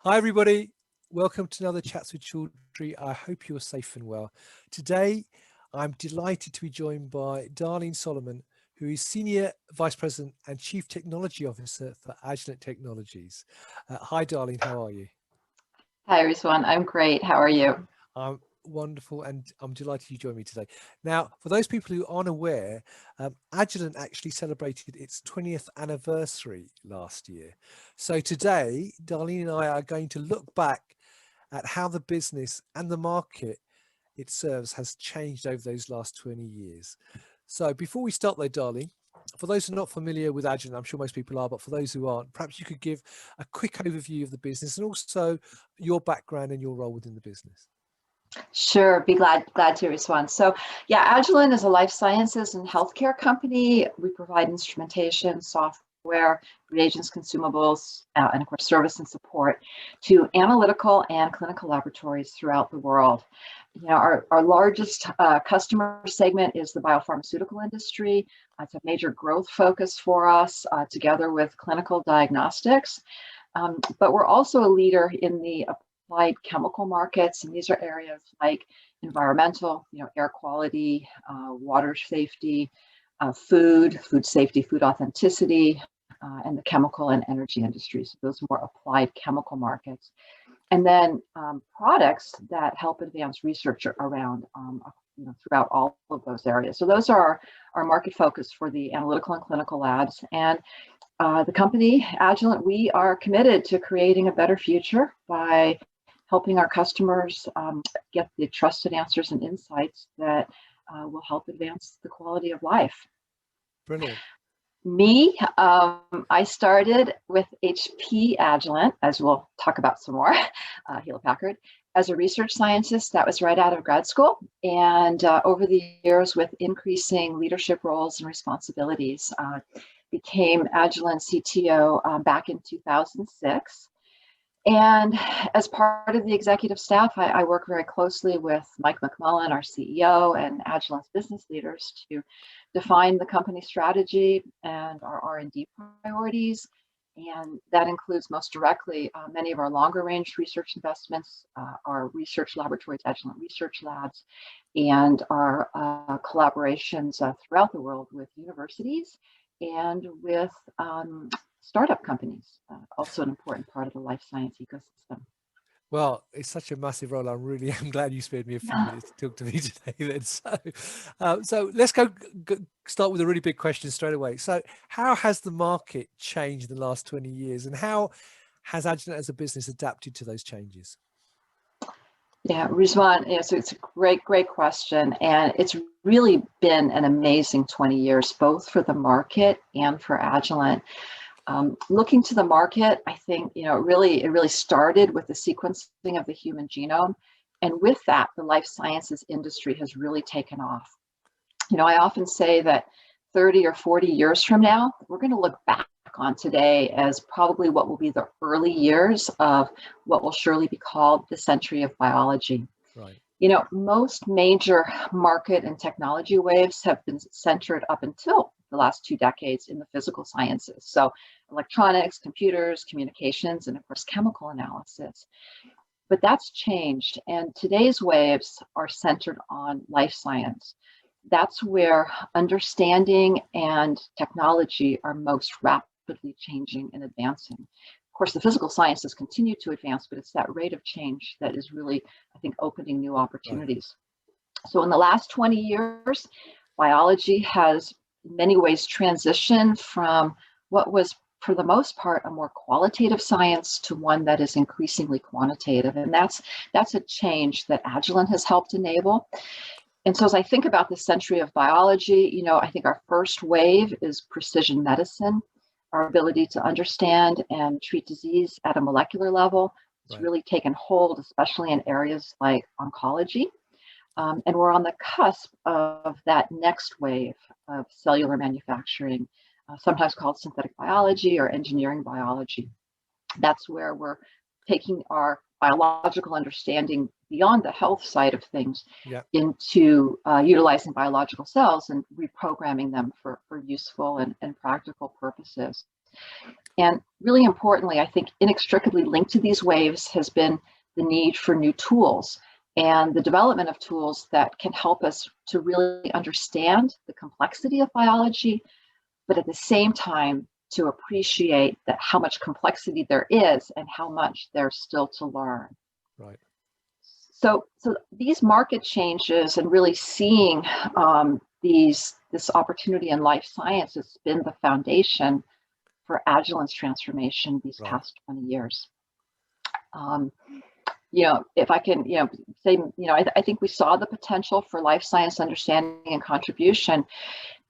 Hi, everybody. Welcome to another Chats with Children. I hope you are safe and well. Today, I'm delighted to be joined by Darlene Solomon, who is Senior Vice President and Chief Technology Officer for Agilent Technologies. Hi, Darlene. How are you? Hi, everyone. I'm great. How are you? I'm wonderful, and I'm delighted you joined me today. Now, for those people who aren't aware, Agilent actually celebrated its 20th anniversary last year. So today, Darlene and I are going to look back at how the business and the market it serves has changed over those last 20 years. So before we start though, Darlene, for those who are not familiar with Agilent, I'm sure most people are, but for those who aren't, perhaps you could give a quick overview of the business and also your background and your role within the business. Sure, be glad to respond. So, yeah, Agilent is a life sciences and healthcare company. We provide instrumentation, software, reagents, consumables, and of course, service and support to analytical and clinical laboratories throughout the world. You know, our largest customer segment is the biopharmaceutical industry. It's a major growth focus for us, together with clinical diagnostics. But we're also a leader in the applied chemical markets, and these are areas like environmental, air quality, water safety, food safety, food authenticity, and the chemical and energy industries. Those more applied chemical markets. And then products that help advance research around throughout all of those areas. So those are our market focus for the analytical and clinical labs. And the company, Agilent, we are committed to creating a better future by helping our customers get the trusted answers and insights that will help advance the quality of life. Brilliant. Me, I started with HP Agilent, as we'll talk about some more, Hewlett Packard, as a research scientist. That was right out of grad school. And over the years, with increasing leadership roles and responsibilities, became Agilent CTO back in 2006. And as part of the executive staff, I work very closely with Mike McMullen, our CEO, and Agilent's business leaders to define the company strategy and our R&D priorities. And that includes most directly many of our longer range research investments, our research laboratories, Agilent Research Labs, and our collaborations throughout the world with universities and with startup companies, also an important part of the life science ecosystem. Well, it's such a massive role. I'm glad you spared me a few minutes to talk to me today. Then, so let's start with a really big question straight away. So, how has the market changed in the last 20 years, and how has Agilent as a business adapted to those changes? Yeah, Rizwan, so it's a great question, and it's really been an amazing 20 years, both for the market and for Agilent. Looking to the market, I think it really started with the sequencing of the human genome, and with that, the life sciences industry has really taken off. I often say that 30 or 40 years from now, we're going to look back on today as probably what will be the early years of what will surely be called the century of biology. Right. Most major market and technology waves have been centered up until the last 2 decades in the physical sciences. So electronics, computers, communications, and of course, chemical analysis. But that's changed, and today's waves are centered on life science. That's where understanding and technology are most rapidly changing and advancing. Of course, the physical sciences continue to advance, but it's that rate of change that is really, I think, opening new opportunities. Right. So in the last 20 years, biology has in many ways transitioned from what was, for the most part, a more qualitative science to one that is increasingly quantitative. And that's a change that Agilent has helped enable. And so as I think about the century of biology, I think our first wave is precision medicine. Our ability to understand and treat disease at a molecular level has really taken hold, especially in areas like oncology. And we're on the cusp of that next wave of cellular manufacturing, sometimes called synthetic biology or engineering biology. That's where we're taking our biological understanding beyond the health side of things into utilizing biological cells and reprogramming them for useful and practical purposes. And really importantly, I think inextricably linked to these waves has been the need for new tools and the development of tools that can help us to really understand the complexity of biology, but at the same time to appreciate that how much complexity there is and how much there's still to learn. Right. So these market changes and really seeing this opportunity in life science has been the foundation for Agilent's transformation these Right. past 20 years. If I can, say, I think we saw the potential for life science understanding and contribution,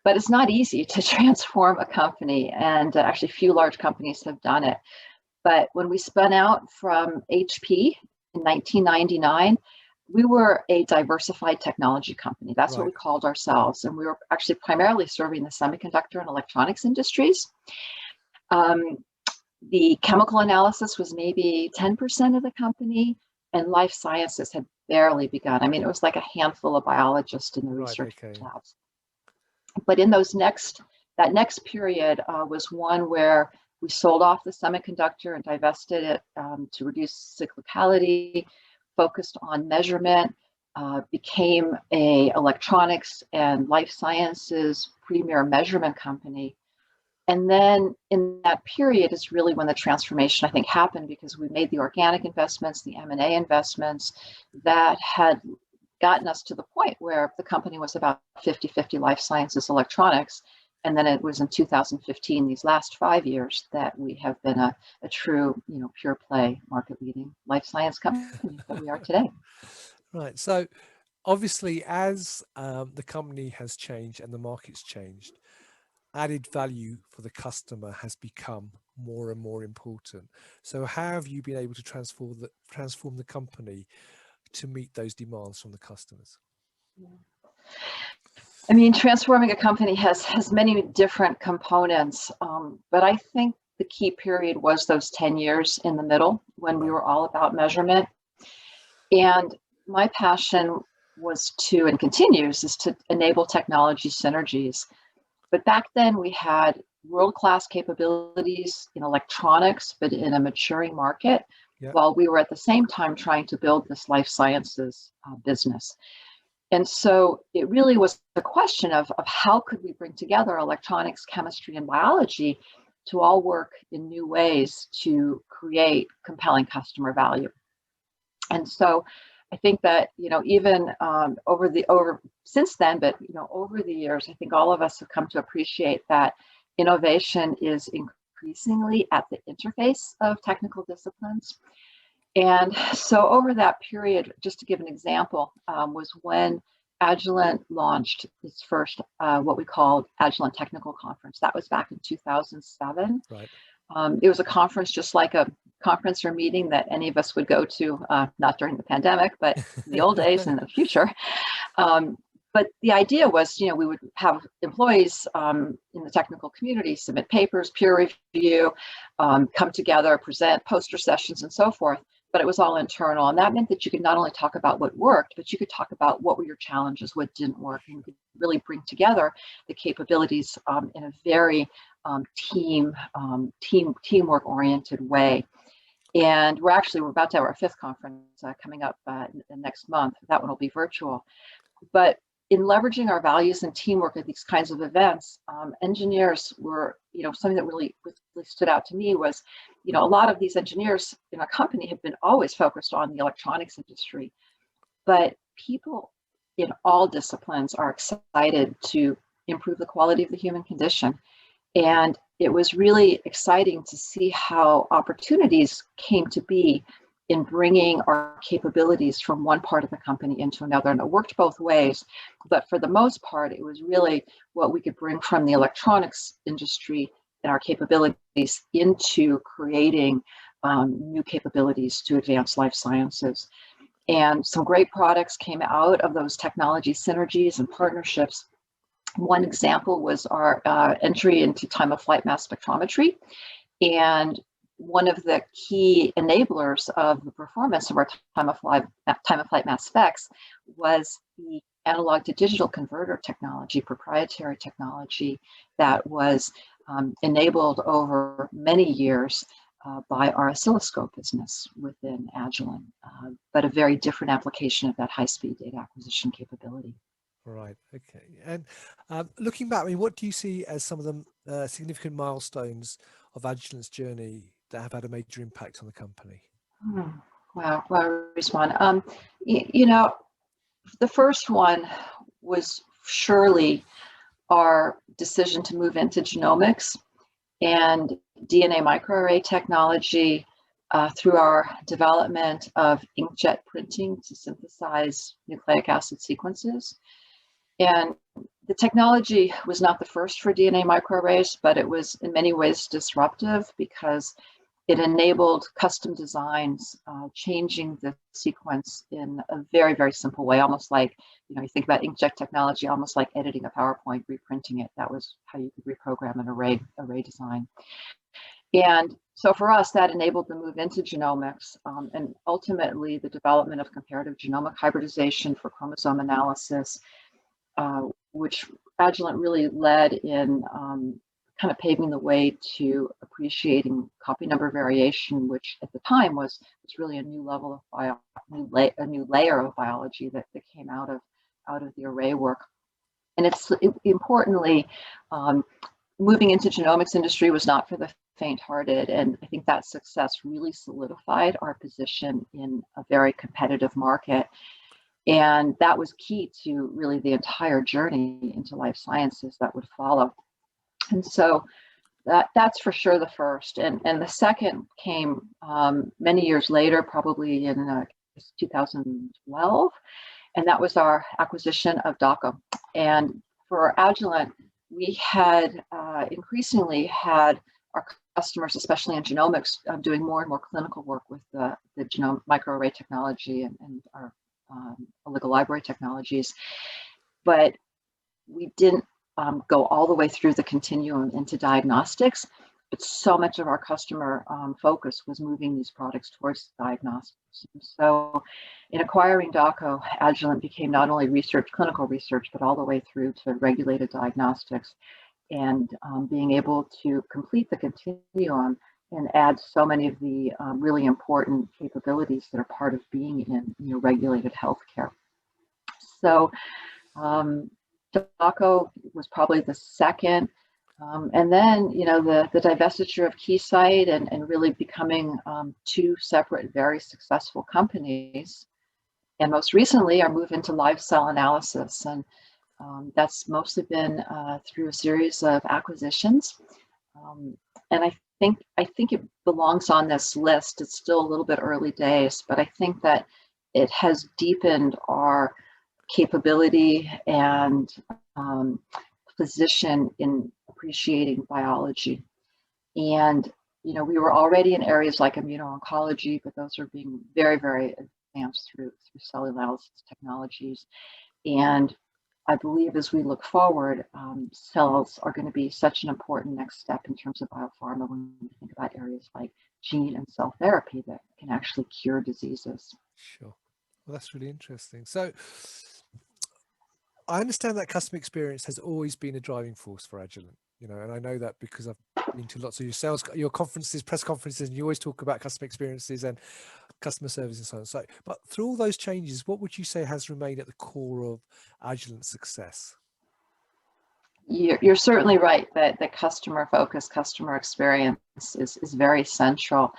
but it's not easy to transform a company, and actually few large companies have done it. But when we spun out from HP in 1999, we were a diversified technology company. That's what we called ourselves. And we were actually primarily serving the semiconductor and electronics industries. The chemical analysis was maybe 10% of the company, and life sciences had barely begun. I mean, it was like a handful of biologists in the research labs. But in that next period was one where we sold off the semiconductor and divested it to reduce cyclicality, focused on measurement, became a electronics and life sciences premier measurement company. And then in that period is really when the transformation, I think, happened, because we made the organic investments, the M&A investments that had gotten us to the point where the company was about 50-50 life sciences electronics. And then it was in 2015, these last 5 years, that we have been a true, pure play market leading life science company that we are today. Right. So obviously, as the company has changed and the market's changed, added value for the customer has become more and more important. So how have you been able to transform the company to meet those demands from the customers? I mean, transforming a company has many different components, but I think the key period was those 10 years in the middle when we were all about measurement. And my passion was to, and continues, is to enable technology synergies. But back then we had world-class capabilities in electronics, but in a maturing market, while we were at the same time trying to build this life sciences business. And so it really was a question of how could we bring together electronics, chemistry, and biology to all work in new ways to create compelling customer value. And so I think that, even since then, but, over the years, I think all of us have come to appreciate that innovation is increasingly at the interface of technical disciplines. And so over that period, just to give an example, was when Agilent launched its first, what we called Agilent Technical Conference. That was back in 2007. Right. It was a conference just like a conference or meeting that any of us would go to, not during the pandemic, but in the old days and in the future. But the idea was, we would have employees in the technical community submit papers, peer review, come together, present poster sessions, and so forth. But it was all internal. And that meant that you could not only talk about what worked, but you could talk about what were your challenges, what didn't work, and you could really bring together the capabilities in a very teamwork-oriented way. And we're about to have our 5th conference coming up next month. That one will be virtual. But in leveraging our values and teamwork at these kinds of events, engineers were, something that really stood out to me was, a lot of these engineers in our company have been always focused on the electronics industry, but people in all disciplines are excited to improve the quality of the human condition. And it was really exciting to see how opportunities came to be in bringing our capabilities from one part of the company into another. And it worked both ways, but for the most part, it was really what we could bring from the electronics industry and our capabilities into creating new capabilities to advance life sciences. And some great products came out of those technology synergies and partnerships. One example was our entry into time-of-flight mass spectrometry. And one of the key enablers of the performance of our time-of-flight mass specs was the analog to digital converter technology, proprietary technology that was enabled over many years by our oscilloscope business within Agilent, but a very different application of that high-speed data acquisition capability. Right. Okay. And looking back, I mean, what do you see as some of the significant milestones of Agilent's journey that have had a major impact on the company? Wow. Well, I'll respond. You know, the first one was surely our decision to move into genomics and DNA microarray technology through our development of inkjet printing to synthesize nucleic acid sequences. And the technology was not the first for DNA microarrays, but it was in many ways disruptive because it enabled custom designs, changing the sequence in a very, very simple way, almost like, you think about inkjet technology, almost like editing a PowerPoint, reprinting it. That was how you could reprogram an array design. And so for us, that enabled the move into genomics and ultimately the development of comparative genomic hybridization for chromosome analysis, which Agilent really led in kind of paving the way to appreciating copy number variation, which at the time was really a new level of a new layer of biology that came out of the array work. And importantly, moving into genomics industry was not for the faint-hearted, and I think that success really solidified our position in a very competitive market. And that was key to really the entire journey into life sciences that would follow. And so that's for sure the first. And the second came many years later, probably in 2012, and that was our acquisition of Dako. And for Agilent, we had increasingly had our customers, especially in genomics, doing more and more clinical work with the genome microarray technology and our oligo-library technologies. But we didn't go all the way through the continuum into diagnostics, but so much of our customer focus was moving these products towards diagnostics. So in acquiring Dako, Agilent became not only clinical research, but all the way through to regulated diagnostics, and being able to complete the continuum and add so many of the really important capabilities that are part of being in regulated healthcare. So Dako was probably the second. And then, the divestiture of Keysight and really becoming two separate, very successful companies. And most recently, our move into live cell analysis. And that's mostly been through a series of acquisitions. And I think it belongs on this list. It's still a little bit early days, but I think that it has deepened our capability and position in appreciating biology. And we were already in areas like immuno-oncology, but those are being very, very advanced through cell analysis technologies. And I believe as we look forward, cells are going to be such an important next step in terms of biopharma when we think about areas like gene and cell therapy that can actually cure diseases. Sure. Well, that's really interesting. So I understand that customer experience has always been a driving force for Agilent, and I know that because I've been to lots of your conferences, press conferences, and you always talk about customer experiences and customer service and so on. So, but through all those changes, what would you say has remained at the core of Agilent's success? You're certainly right that the customer focus, customer experience is very central.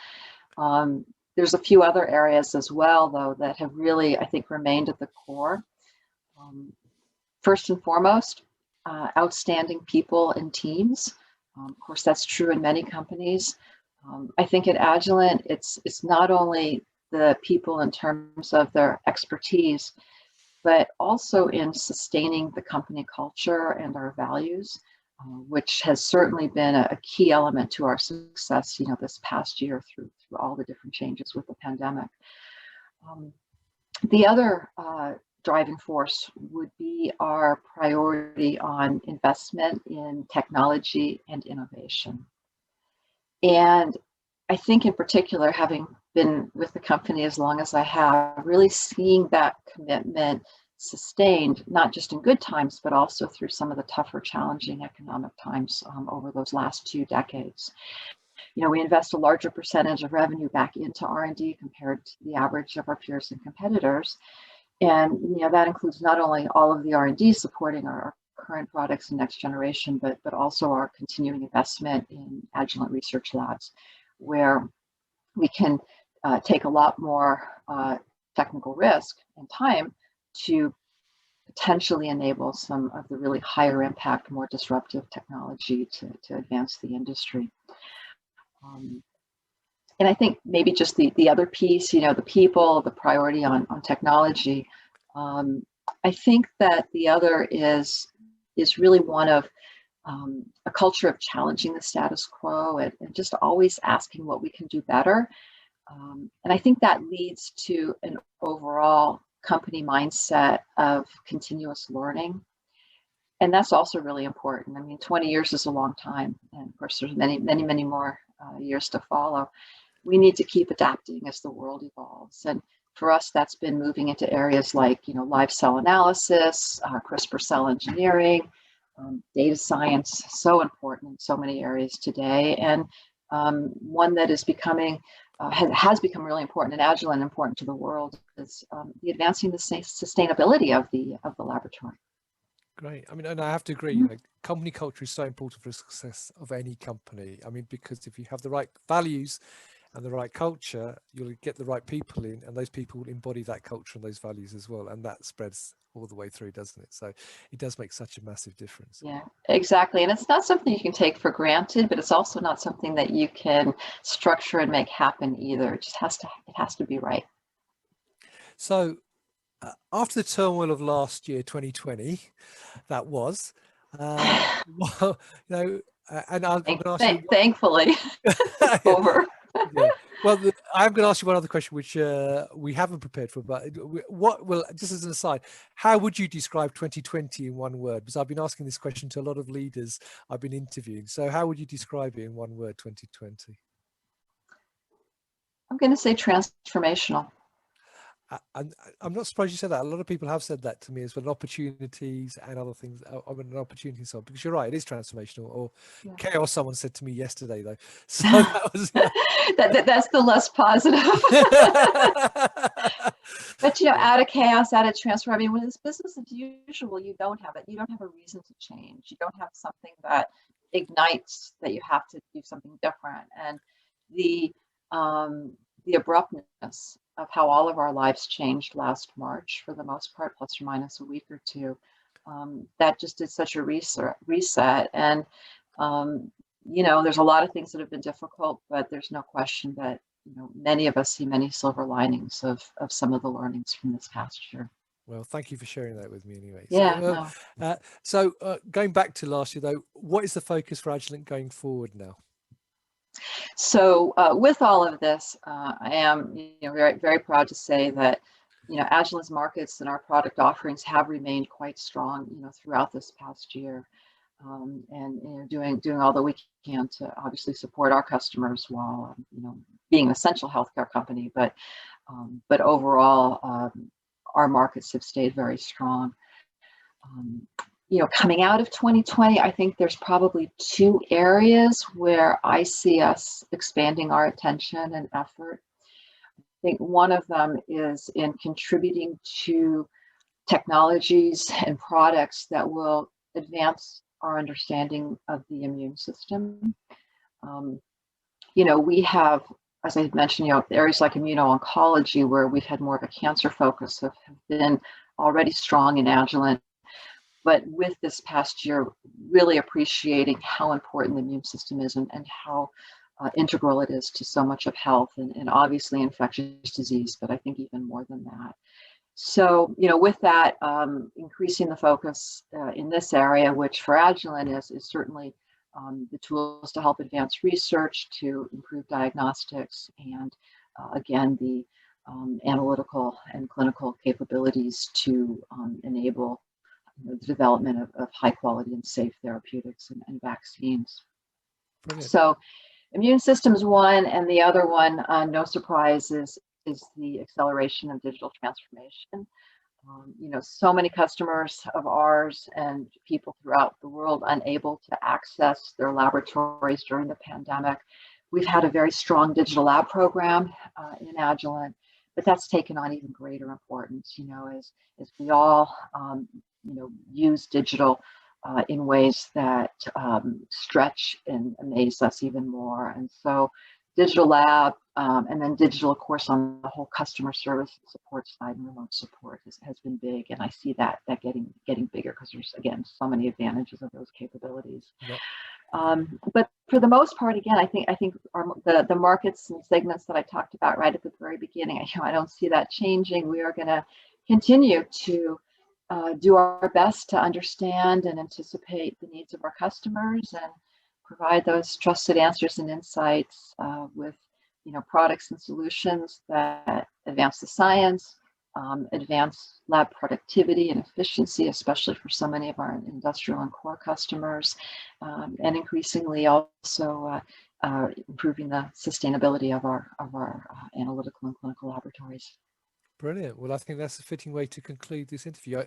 There's a few other areas as well, though, that have really, I think, remained at the core. First and foremost, outstanding people and teams. Of course, that's true in many companies. I think at Agilent, it's not only the people in terms of their expertise, but also in sustaining the company culture and our values, which has certainly been a key element to our success, this past year through all the different changes with the pandemic. The other driving force would be our priority on investment in technology and innovation. And I think in particular, having been with the company as long as I have, really seeing that commitment sustained, not just in good times, but also through some of the tougher, challenging economic times over those last 2 decades. We invest a larger percentage of revenue back into R&D compared to the average of our peers and competitors. And that includes not only all of the R&D supporting our current products and next generation, but also our continuing investment in Agilent research labs, where we can take a lot more technical risk and time to potentially enable some of the really higher impact, more disruptive technology to advance the industry. And I think maybe just the other piece, the people, the priority on technology. I think that the other is really one of a culture of challenging the status quo and just always asking what we can do better. And I think that leads to an overall company mindset of continuous learning. And that's also really important. I mean, 20 years is a long time. And of course, there's many, many, many more years to follow. We need to keep adapting as the world evolves. And for us, that's been moving into areas like, live cell analysis, CRISPR cell engineering, data science, so important in so many areas today. And one that is becoming, has become really important in Agilent and important to the world is the advancing the sustainability of the laboratory. Great. I mean, and I have to agree, company culture is so important for the success of any company. I mean, because if you have the right values and the right culture, you'll get the right people in, and those people will embody that culture and those values as well. And that spreads all the way through, doesn't it? So it does make such a massive difference. Yeah, exactly. And it's not something you can take for granted, but it's also not something that you can structure and make happen either. It just has to be right. So after the turmoil of last year, 2020, that was, well, and I'm going to ask you. Thankfully, over. Yeah. Well, I'm going to ask you one other question, which we haven't prepared for, but just as an aside, how would you describe 2020 in one word? Because I've been asking this question to a lot of leaders I've been interviewing. So how would you describe it in one word, 2020? I'm going to say transformational. I'm not surprised you said that. A lot of people have said that to me as well, opportunities and other things. I mean, an opportunity, so because you're right, it is transformational. Or chaos, someone said to me yesterday, though. So that was that's the less positive. But out of chaos, out of transfer. I mean, when it's business as usual, you don't have it. You don't have a reason to change. You don't have something that ignites that you have to do something different. And the abruptness of how all of our lives changed last March, for the most part, plus or minus a week or two, that just did such a reset. And there's a lot of things that have been difficult, but there's no question that many of us see many silver linings of some of the learnings from this past year. Well, thank you for sharing that with me anyway. Yeah. So going back to last year, though, what is the focus for Agilent going forward now? So with all of this, I am very, very proud to say that Agilent's markets and our product offerings have remained quite strong throughout this past year, and doing all that we can to obviously support our customers while being an essential healthcare company, but overall our markets have stayed very strong. Coming out of 2020, I think there's probably 2 areas where I see us expanding our attention and effort. I think one of them is in contributing to technologies and products that will advance our understanding of the immune system. We have, as I mentioned, areas like immuno-oncology, where we've had more of a cancer focus, have been already strong in Agilent. But with this past year, really appreciating how important the immune system is and how integral it is to so much of health and obviously infectious disease, but I think even more than that. So, with that, increasing the focus in this area, which for Agilent is certainly the tools to help advance research, to improve diagnostics, and again, the analytical and clinical capabilities to enable the development of high quality and safe therapeutics and vaccines. Brilliant. So immune system is one, and the other one, no surprise, is the acceleration of digital transformation. So many customers of ours and people throughout the world unable to access their laboratories during the pandemic. We've had a very strong digital lab program in Agilent, but that's taken on even greater importance, as we all, use digital in ways that stretch and amaze us even more. And so digital lab, and then digital, of course, on the whole customer service support side and remote support has been big. And I see that getting bigger because there's, again, so many advantages of those capabilities. Yep. But for the most part, again, I think the markets and segments that I talked about right at the very beginning, I don't see that changing. We are going to continue to do our best to understand and anticipate the needs of our customers and provide those trusted answers and insights with products and solutions that advance the science, advance lab productivity and efficiency, especially for so many of our industrial and core customers, and increasingly also improving the sustainability of our analytical and clinical laboratories. Brilliant. Well, I think that's a fitting way to conclude this interview.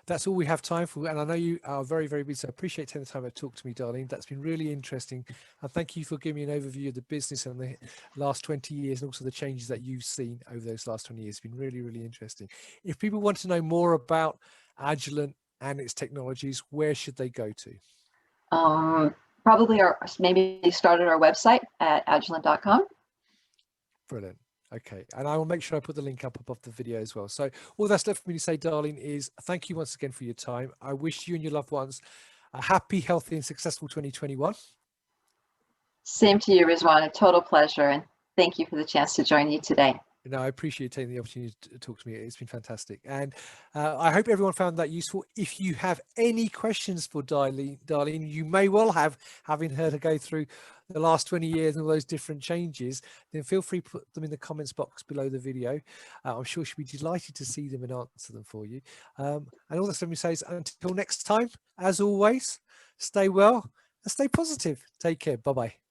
That's all we have time for. And I know you are very, very busy. So I appreciate taking the time to talk to me, Darlene. That's been really interesting. And thank you for giving me an overview of the business and the last 20 years and also the changes that you've seen over those last 20 years. It's been really, really interesting. If people want to know more about Agilent and its technologies, where should they go to? Probably maybe start at our website at agilent.com. Brilliant. Okay, and I will make sure I put the link up above the video as well. So all that's left for me to say, Darlene, is thank you once again for your time. I wish you and your loved ones a happy, healthy, and successful 2021. Same to you, Rizwan. A total pleasure, and thank you for the chance to join you today. No, I appreciate taking the opportunity to talk to me. It's been fantastic. And I hope everyone found that useful. If you have any questions for Darlene, you may well have, having heard her go through the last 20 years and all those different changes, then feel free to put them in the comments box below the video. I'm sure she'll be delighted to see them and answer them for you. And all that's let me say is until next time, as always, stay well and stay positive. Take care. Bye-bye.